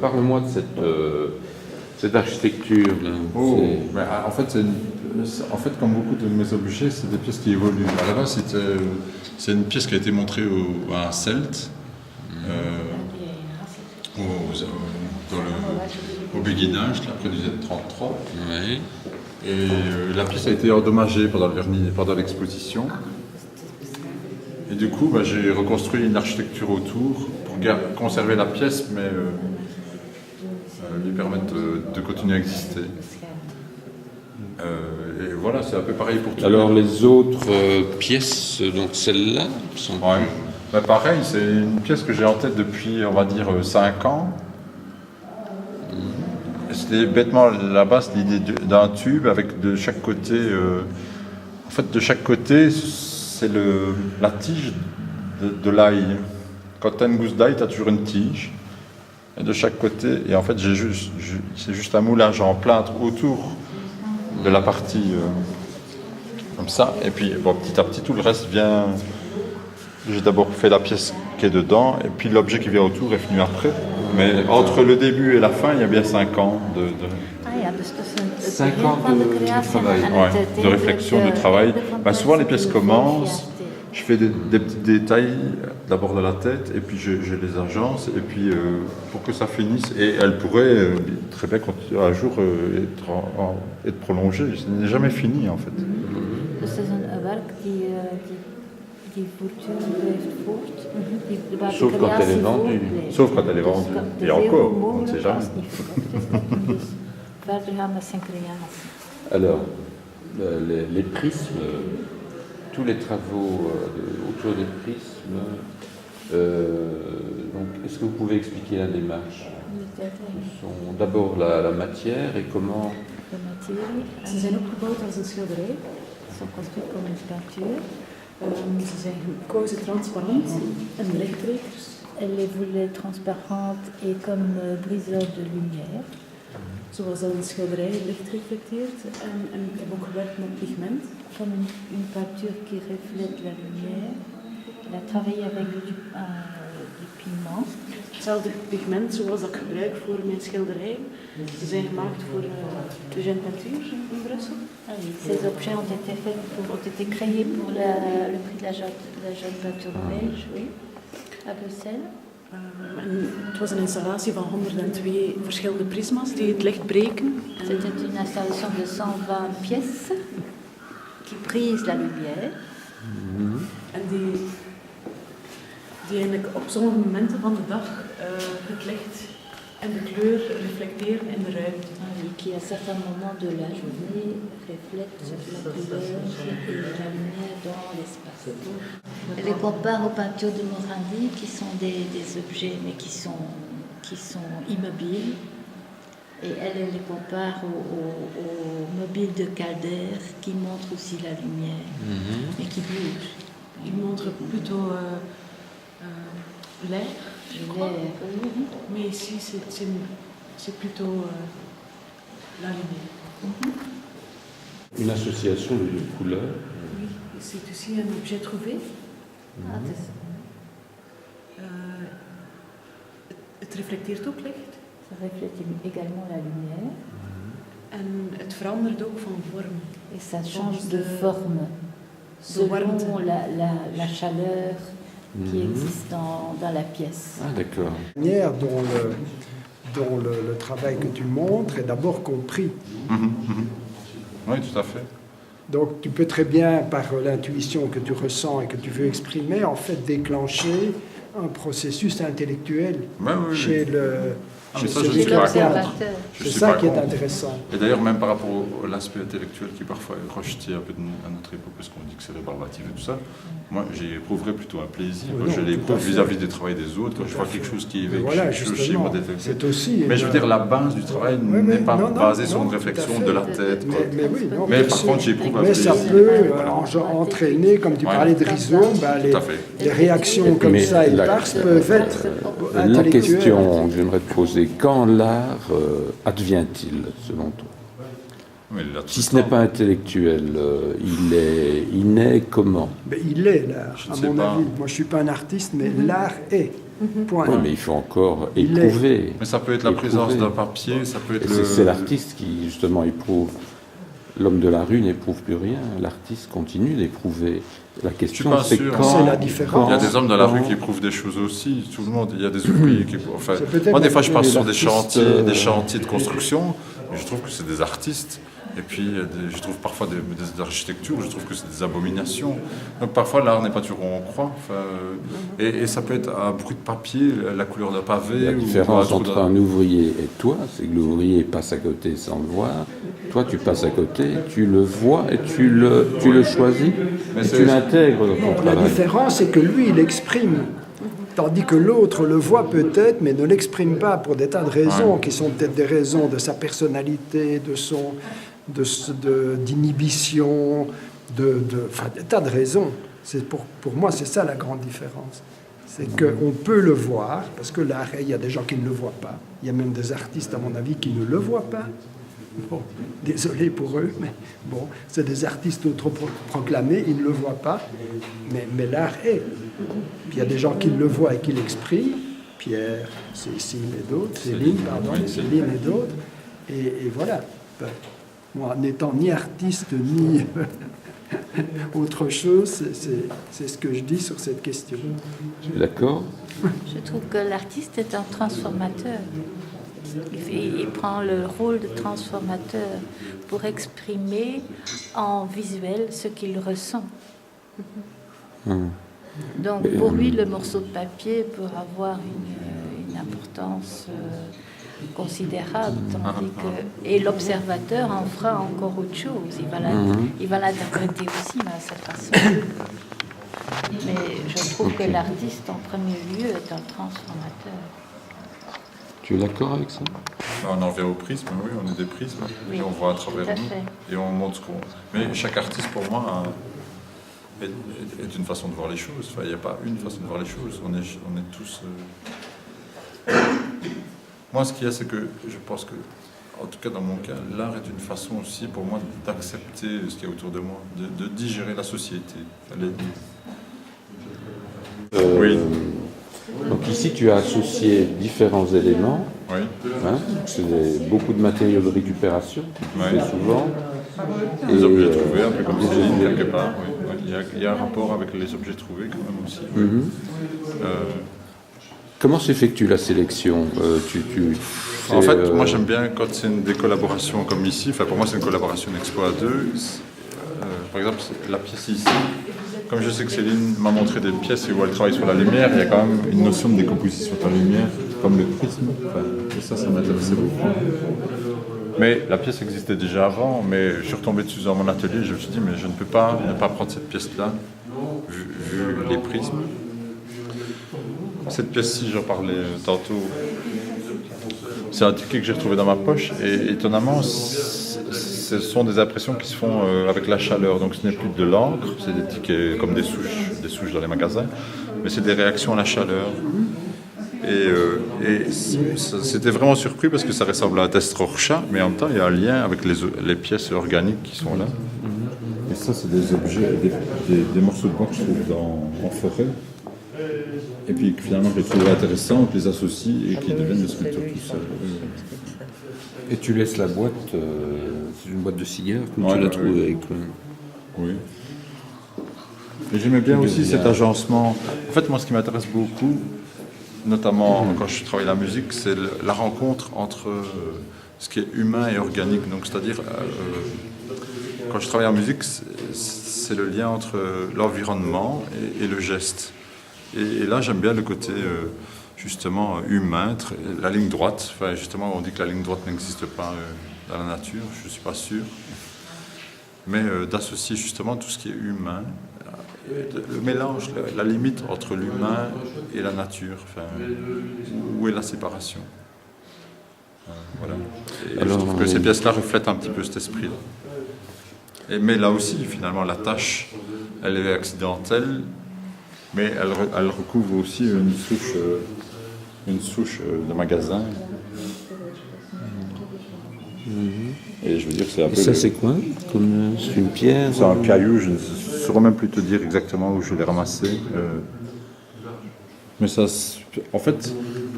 Parle-moi de cette architecture. Là. Oh, mais en fait, comme beaucoup de mes objets, c'est des pièces qui évoluent. À la base, c'est une pièce qui a été montrée à un celte, au béguinage, là, près du Z33. Oui. Et la pièce a été endommagée pendant l'exposition. Et du coup, j'ai reconstruit une architecture autour pour conserver la pièce, mais lui permettre de continuer à exister. Et voilà, c'est un peu pareil pour tout. Alors les autres pièces, donc celle-là, sont... Ouais. Pareil, c'est une pièce que j'ai en tête depuis, on va dire, 5 ans. C'était bêtement là-bas, c'est l'idée d'un tube avec de chaque côté. En fait, de chaque côté, c'est la tige de l'ail. Quand tu as une gousse d'ail, tu as toujours une tige. Et de chaque côté, et en fait, c'est juste un moulage en plâtre autour de la partie comme ça. Et puis, petit à petit, tout le reste vient. J'ai d'abord fait la pièce qui est dedans, et puis l'objet qui vient autour est venu après. Mais entre le début et la fin, il y a bien 5 ans de 5 ans de travail. Ouais, de réflexion, de travail. Souvent, les pièces commencent. Je fais des petits détails d'abord de la tête, et puis je les agence, et puis pour que ça finisse. Et elle pourrait très bien un jour être prolongée. Ce n'est jamais fini en fait. Sauf quand elle est vendue. Sauf quand elle est vendue. Et encore, on ne sait jamais. Alors, les prismes, tous les travaux autour des prismes, donc est-ce que vous pouvez expliquer la démarche? Ce sont d'abord la matière et comment... Ze zijn opgebouwd als een schilderij. Ze zijn construit comme une peinture. Ze zijn gekozen transparant en lichttrekkers. Elle est voulée transparente et comme briseur de lumière. Zoals een schilderij licht reflecteert. En ik heb ook gewerkt met pigment. Comme une peinture qui reflète la lumière. Elle a travaillé avec du pigment. Hetzelfde pigment zoals dat ik gebruik voor mijn schilderijen. Ze zijn gemaakt voor de Jeune Peinture in Brussel. Ces objets ont été créés pour le prix de la Jeune Peinture belge, oui, à Bruxelles. Het was een installatie van 102 verschillende prisma's die het licht breken. C'était une installation de 120 pièces qui brisent la lumière. En die eigenlijk op sommige momenten van de dag het licht en de kleur reflecteren in de ruimte. Qui à certains moments de la journée reflètent la couleur et la lumière dans l'espace. Elle les compare aux peintures de Morandi qui sont des objets mais qui sont immobiles. Et elle les compare aux mobiles de Calder qui montrent aussi la lumière et qui bougent. Ils montrent plutôt l'air, je crois. Mais ici, c'est plutôt la lumière. Une association de deux couleurs. Oui, c'est aussi un objet trouvé. Het reflecteert ook licht. Ça reflète également la lumière. En het verandert ook van vorm. Et ça change de forme selon la chaleur qui existe dans la pièce. Ah d'accord. La manière dont le travail que tu montres est d'abord compris. Oui, tout à fait. Donc tu peux très bien, par l'intuition que tu ressens et que tu veux exprimer, en fait déclencher un processus intellectuel chez celui qui regarde. C'est ça qui est intéressant. Et d'ailleurs, même par rapport à l'aspect intellectuel qui parfois est rejeté un peu à notre époque, parce qu'on dit que c'est rébarbatif et tout ça, moi j'y éprouverai plutôt un plaisir. Je l'éprouve vis-à-vis du travail des autres, quand je vois quelque chose qui éveille quelque chose chez moi. C'est aussi. Mais je veux dire, la base du travail n'est pas basée sur une réflexion de la tête. Mais par contre, j'éprouve un plaisir. Mais ça peut entraîner, comme tu parlais de rhizome, les réactions comme ça éparses peuvent être intellectuelles. La question que j'aimerais te poser, quand l'art advient-il, selon toi? Si ce n'est pas intellectuel, il naît comment? Il est l'art, à mon avis. Moi, je ne suis pas un artiste, mais l'art est. Point. Oui, mais il faut encore éprouver. Mais ça peut être la présence d'un papier, ça peut être c'est l'artiste qui, justement, éprouve. L'homme de la rue n'éprouve plus rien. L'artiste continue d'éprouver. La question, c'est quand... C'est la différence. Il y a des hommes dans la rue qui éprouvent des choses aussi. Tout le monde. Il y a des ouvriers qui... Enfin, moi, des fois, je passe sur des chantiers de construction, et je trouve que c'est des artistes. Et puis, je trouve parfois des architectures, je trouve que c'est des abominations. Donc, parfois, l'art n'est pas toujours où on croit. Enfin, et ça peut être un bruit de papier, la couleur d'un pavé. La différence entre un ouvrier et toi, c'est que l'ouvrier passe à côté sans le voir. Toi, tu passes à côté, tu le vois et tu le choisis. Et tu l'intègres dans ton travail. La différence, c'est que lui, il exprime. Tandis que l'autre le voit peut-être, mais ne l'exprime pas pour des tas de raisons, qui sont peut-être des raisons de sa personnalité, d'inhibition, enfin, des tas de raisons. Pour moi, c'est ça la grande différence. C'est qu'on peut le voir, parce que l'art, il y a des gens qui ne le voient pas. Il y a même des artistes, à mon avis, qui ne le voient pas. Bon, désolé pour eux, mais bon, c'est des artistes autoproclamés, ils ne le voient pas, mais l'art est. Puis il y a des gens qui le voient et qui l'expriment, Pierre, Céline et d'autres, Céline et d'autres, et voilà. Moi, n'étant ni artiste, ni autre chose, c'est ce que je dis sur cette question. D'accord. Je trouve que l'artiste est un transformateur. Il prend le rôle de transformateur pour exprimer en visuel ce qu'il ressent. Donc pour lui, le morceau de papier peut avoir une importance considérable, tandis que, et l'observateur en fera encore autre chose. Il va l'interpréter aussi à sa façon. Mais je trouve que l'artiste, en premier lieu, est un transformateur. Tu es d'accord avec ça? On en revient au prisme, oui, on est des prismes, et on voit à travers nous, et on montre ce qu'on... Mais chaque artiste, pour moi, est une façon de voir les choses. Enfin, il n'y a pas une façon de voir les choses, on est tous... Moi, ce qu'il y a, c'est que je pense que, en tout cas dans mon cas, l'art est une façon aussi, pour moi, d'accepter ce qu'il y a autour de moi, de digérer la société. Oui. Donc ici, tu as associé différents éléments. Oui. Hein, c'est beaucoup de matériaux de récupération, tu fais souvent. Les objets trouvés, un peu comme Céline, quelque part. Oui. Il y a un rapport avec les objets trouvés, quand même, aussi. Comment s'effectue la sélection En fait, moi, j'aime bien quand c'est des collaborations comme ici. Enfin, pour moi, c'est une collaboration d'Expo à deux. Par exemple, la pièce ici. Comme je sais que Céline m'a montré des pièces où elle travaille sur la lumière, il y a quand même une notion de décomposition de la lumière, comme le prisme. Enfin, et ça m'intéressait beaucoup. Mais la pièce existait déjà avant, mais je suis retombé dessus dans mon atelier, je me suis dit, mais je ne peux pas ne pas prendre cette pièce-là, vu les prismes. Cette pièce-ci, j'en parlais tantôt, c'est un ticket que j'ai retrouvé dans ma poche, et étonnamment, ce sont des impressions qui se font avec la chaleur, donc ce n'est plus de l'encre, c'est des tickets comme des souches dans les magasins, mais c'est des réactions à la chaleur. Et c'était vraiment surpris parce que ça ressemble à un test Rorschach, mais en même temps il y a un lien avec les pièces organiques qui sont là. Et ça, c'est des objets, des morceaux de bois que je trouve en forêt, et puis finalement je les trouve intéressants, je les associe et qui deviennent des sculptures tout seuls. Et tu laisses la boîte, c'est une boîte de cigares, comme tu l'as trouvée avec... Oui. Et j'aimais bien aussi cet agencement. En fait, moi, ce qui m'intéresse beaucoup, notamment quand je travaille la musique, c'est la rencontre entre ce qui est humain et organique. Donc, c'est-à-dire, quand je travaille en musique, c'est le lien entre l'environnement et le geste. Et là, j'aime bien le côté... justement humain, la ligne droite. Enfin, justement, on dit que la ligne droite n'existe pas dans la nature, je ne suis pas sûr. Mais d'associer justement tout ce qui est humain, le mélange, la limite entre l'humain et la nature, enfin, où est la séparation. Voilà. Et alors, je trouve que ces pièces-là reflètent un petit peu cet esprit-là. Mais là aussi, finalement, la tâche, elle est accidentelle, mais elle recouvre aussi une souche de magasin. Et je veux dire, c'est un peu... ça, c'est quoi? C'est une pierre? C'est un caillou, je ne saurais même plus te dire exactement où je l'ai ramassé. Mais ça, en fait,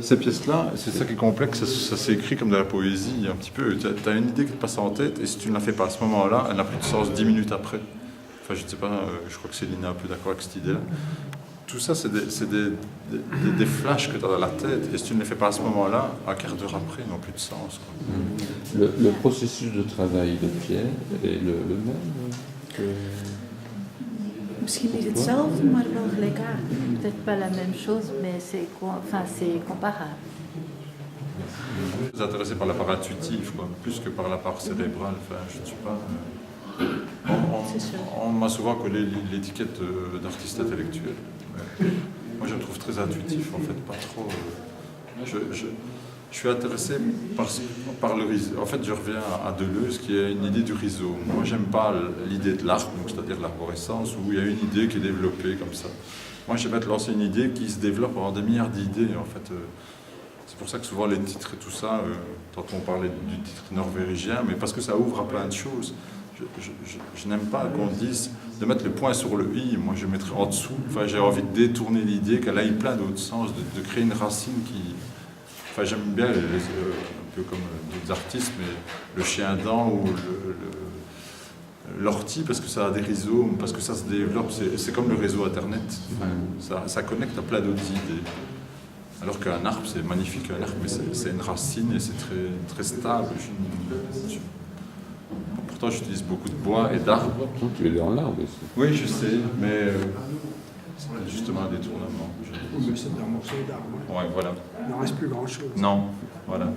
ces pièces-là, c'est ça qui est complexe, ça s'écrit comme de la poésie, un petit peu. Tu as une idée qui te passe en tête, et si tu ne la fais pas à ce moment-là, elle n'a plus de sens 10 minutes après. Enfin, je ne sais pas, je crois que Céline est un peu d'accord avec cette idée-là. Tout ça, c'est des flashs que tu as dans la tête, et si tu ne les fais pas à ce moment-là, un quart d'heure après, ils n'ont plus de sens. Le processus de travail de Pierre est le même que... Misschien niet hetzelfde, maar wel gelijkaardig. Peut-être pas la même chose, mais c'est comparable. Je suis intéressé par la part intuitive, quoi, plus que par la part cérébrale. Enfin, je ne suis pas... On m'a souvent collé l'étiquette d'artiste intellectuel. Moi, je le trouve très intuitif, en fait, pas trop... Je suis intéressé par le rhizome. En fait, je reviens à Deleuze, qui a une idée du rhizome. Moi, j'aime pas l'idée de l'arbre, c'est-à-dire l'arborescence, où il y a une idée qui est développée comme ça. Moi, j'aime te lancer une idée qui se développe pendant des milliards d'idées, en fait. C'est pour ça que souvent les titres et tout ça, tantôt on parlait du titre norvégien, mais parce que ça ouvre à plein de choses. Je n'aime pas qu'on dise de mettre le point sur le i, moi je mettrais en dessous. Enfin, j'ai envie de détourner l'idée qu'elle aille plein d'autres sens, de créer une racine qui... Enfin, j'aime bien, un peu comme d'autres artistes, mais le chien-dent ou l'ortie, parce que ça a des rhizomes, parce que ça se développe. C'est comme le réseau Internet. Enfin, ça connecte à plein d'autres idées. Alors qu'un arbre, c'est magnifique, un arbre, mais c'est une racine et c'est très, très stable. Pourtant, j'utilise beaucoup de bois et d'arbres. Tu es dans l'arbre aussi. Oui, je sais, mais c'est justement un détournement. Mais c'est un morceau d'arbre. Ouais, voilà. Il n'en reste plus grand-chose. Non, voilà.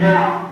Yeah.